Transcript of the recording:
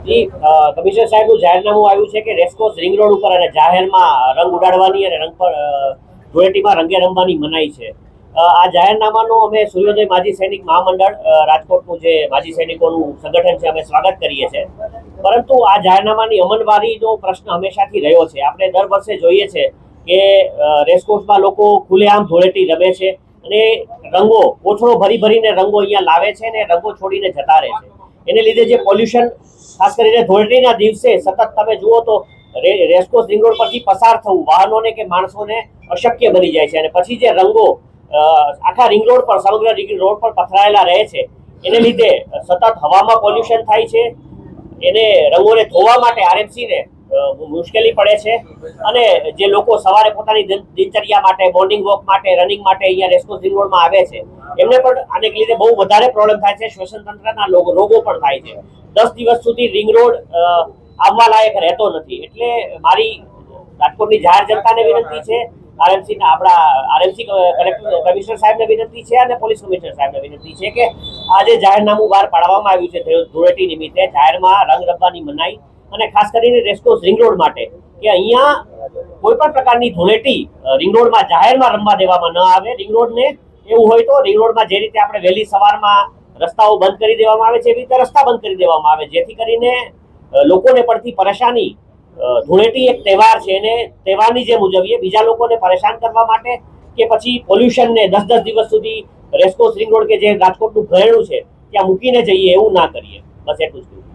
Commissioner સાહેબનું જાહેરનામું આવ્યું છે કે રેસકોર્સ રિંગ રોડ ઉપર અને જાહેરમાં રંગ ઉડાડવાની અને રંગ પર ધૂળેટીમાં રંગે રમવાની મનાઈ છે. આ જાહેરનામાનું અમે સૂર્યોદય માજી સૈનિક મહામંડળ રાજકોટનું જે માજી સૈનિકોનું સંગઠન છે અમે સ્વાગત કરીએ છીએ. પરંતુ આ જાહેરનામાની અમલવારીનો પ્રશ્ન હંમેશાથી રહ્યો છે. આપણે દર વર્ષે જોઈએ છે કે રેસકોર્સમાં લોકો ખુલ્લેઆમ ધૂળેટી રમે છે અને રંગો કોથળો ભરી ભરીને રંગો અહીંયા લાવે છે અને રંગો છોડીને જતા રહે છે. એને લીધે જે પોલ્યુશન, ખાસ કરીને ધૂળેટીના દિવસે સતત તમે જુઓ તો રેસકોર્સ રિંગ રોડ પરથી પસાર થવું વાહનોને કે માણસોને અશક્ય બની જાય છે. અને પછી જે રંગો આખા રિંગ રોડ પર, સમગ્ર રિંગ રોડ પર પથરાયેલા રહે છે, એને લીધે સતત હવામાં પોલ્યુશન થાય છે. એને રંગોને ધોવા માટે આરએમસીને મુશ્કેલી પડે છે. અને જે લોકો સવારે પોતાની દિનચર્યા માટે, મોર્નિંગ વોક માટે, રનિંગ માટે અહીંયા રેસકોર્સ રિંગ રોડમાં આવે છે, એમને પણ આને લીધે બહુ વધારે પ્રોબ્લેમ થાય છે. શ્વસન તંત્રના રોગો પણ થાય છે. 10 દિવસ સુધી રિંગ રોડ આવવા લાયક રહેતો નથી. એટલે મારી રાજકોટની જાહેર જનતાને વિનંતી છે, આરએમસી કમિશનર સાહેબને વિનંતી છે અને પોલીસ કમિશનર સાહેબને વિનંતી છે કે આજે જાહેરનામું બહાર પાડવામાં આવ્યું છે ધૂળેટી નિમિત્તે જાહેરમાં રંગ રમવાની મનાઈ, અને ખાસ કરીને રેસકોર્સ રિંગ રોડ માટે કે અહીંયા કોઈ પણ પ્રકારની ધૂળેટી રિંગ રોડમાં જાહેરમાં રમવા દેવામાં ન આવે. રિંગ રોડને એવું હોય તો રિંગ રોડમાં જે રીતે આપણે વહેલી સવારમાં રસ્તાઓ બંધ કરી દેવામાં આવે છે, એવી રીતે રસ્તા બંધ કરી દેવામાં આવે, જેથી કરીને લોકોને પડતી પરેશાની. ધૂળેટી એક તહેવાર છે અને તહેવારની જેમ ઉજવીએ. બીજા લોકોને પરેશાન કરવા માટે કે પછી પોલ્યુશનને 10-10 દિવસ સુધી રેસકોર્સ રિંગ રોડ કે જે રાજકોટનું ઘરેણું છે ત્યાં મૂકીને જઈએ, એવું ના કરીએ. બસ એટલું જ.